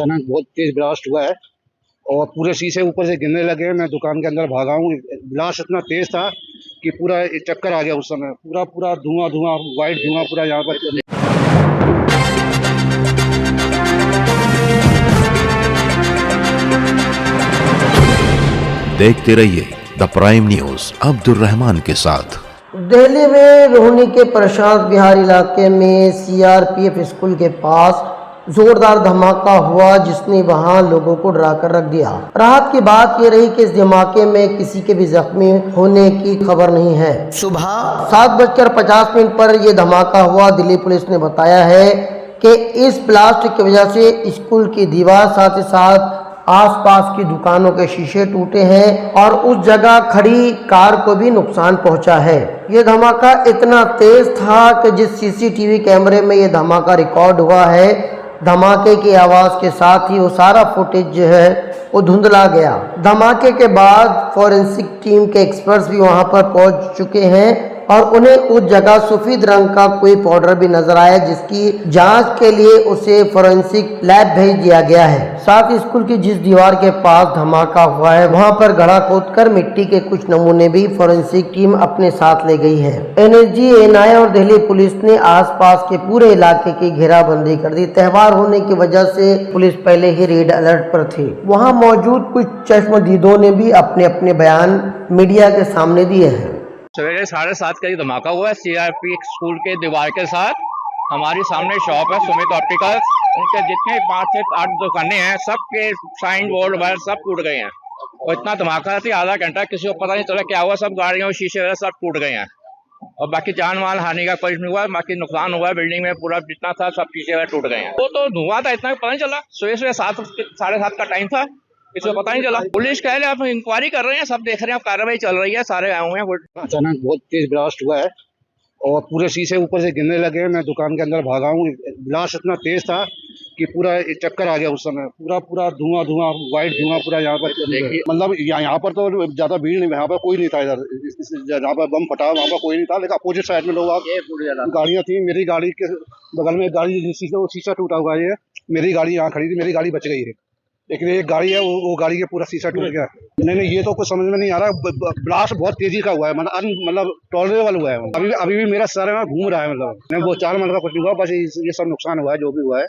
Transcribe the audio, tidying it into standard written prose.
अचानक बहुत तेज ब्लास्ट हुआ है और पूरे शीशे ऊपर से गिरने लगे। मैं दुकान के अंदर भागा हूँ। ब्लास्ट इतना तेज था कि पूरा चक्कर आ गया उस समय। पूरा पूरा धुआं धुआं, वाइट धुआं पूरा यहाँ पर। देखते रहिए the prime news Abdul Rahman के साथ। दिल्ली में रोहिणी के प्रशांत विहार इलाके में सीआरपीएफ स्कूल के पास जोरदार धमाका हुआ, जिसने वहां लोगों को डराकर रख दिया। राहत की बात यह रही कि इस धमाके में किसी के भी जख्मी होने की खबर नहीं है। सुबह 7:50 पर यह धमाका हुआ। दिल्ली पुलिस ने बताया है कि इस ब्लास्ट की वजह से स्कूल की दीवार, साथ ही साथ आसपास की दुकानों के शीशे टूटे हैं और उस जगह खड़ी कार को भी नुकसान पहुंचा है। ये धमाका इतना तेज था कि जिस सीसीटीवी कैमरे में ये धमाका रिकॉर्ड हुआ है, धमाके की आवाज के साथ ही वो सारा फुटेज जो है वो धुंधला गया। धमाके के बाद फॉरेंसिक टीम के एक्सपर्ट्स भी वहां पर पहुंच चुके हैं और उन्हें उस जगह सफेद रंग का कोई पाउडर भी नजर आया, जिसकी जांच के लिए उसे फॉरेंसिक लैब भेज दिया गया है। साथ ही स्कूल की जिस दीवार के पास धमाका हुआ है, वहां पर गड्ढा खोदकर मिट्टी के कुछ नमूने भी फॉरेंसिक टीम अपने साथ ले गई है। एनएसजी, एनआई और दिल्ली पुलिस ने आसपास के पूरे इलाके की घेराबंदी कर दी। त्योहार होने की वजह से पुलिस पहले ही रेड अलर्ट पर थी। वहाँ मौजूद कुछ चश्मदीदों ने भी अपने अपने बयान मीडिया के सामने दिए हैं। सवेरे 7:30 का ये धमाका हुआ है सीआरपी स्कूल के दीवार के साथ। हमारी सामने शॉप है सुमित ऑप्टिकल्स, उनके जितने 5 से 8 दुकानें हैं, सबके साइन बोर्ड वायर सब टूट गए हैं। और इतना धमाका थी, आधा घंटा किसी को पता नहीं चला क्या हुआ। सब गाड़ियों शीशे वगैरह सब टूट गए हैं और बाकी जान माल हानि का कुछ नहीं हुआ। बाकी नुकसान हुआ है बिल्डिंग में, पूरा जितना था सब शीशे वगैरह टूट गए हैं। वो तो धुआं था, इतना पता नहीं चला। सुबह 7:30 का टाइम था, किसी को पता नहीं चला। पुलिस कह रहे आप इंक्वायरी कर रहे हैं, सब देख रहे हैं, कार्रवाई चल रही है, सारे आए हुए हैं। अचानक बहुत तेज ब्लास्ट हुआ है और पूरे शीशे ऊपर से गिरने लगे। मैं दुकान के अंदर भागा हूँ। ब्लास्ट इतना तेज था कि पूरा चक्कर आ गया उस समय। पूरा पूरा धुआं धुआं, वाइट धुआं पूरा यहाँ पर। मतलब यहाँ पर तो ज्यादा भीड़ नहीं, यहाँ पर कोई नहीं था। इधर जहाँ पर बम फटा वहाँ पर कोई नहीं था, लेकिन अपोजिट साइड में लोग गाड़ियाँ थी। मेरी गाड़ी के बगल में एक गाड़ी शीशा टूटा हुआ है। मेरी गाड़ी यहाँ खड़ी थी, मेरी गाड़ी बच गई है, लेकिन एक गाड़ी है वो गाड़ी का पूरा शीशा टूट गया। नहीं, ये तो कुछ समझ में नहीं आ रहा। ब्लास्ट बहुत तेजी का हुआ है, मतलब टॉलरेबल हुआ है। अभी भी मेरा सर है घूम रहा है। मतलब वो 4 मिनट का कुछ नहीं हुआ, बस ये सब नुकसान हुआ है जो भी हुआ है।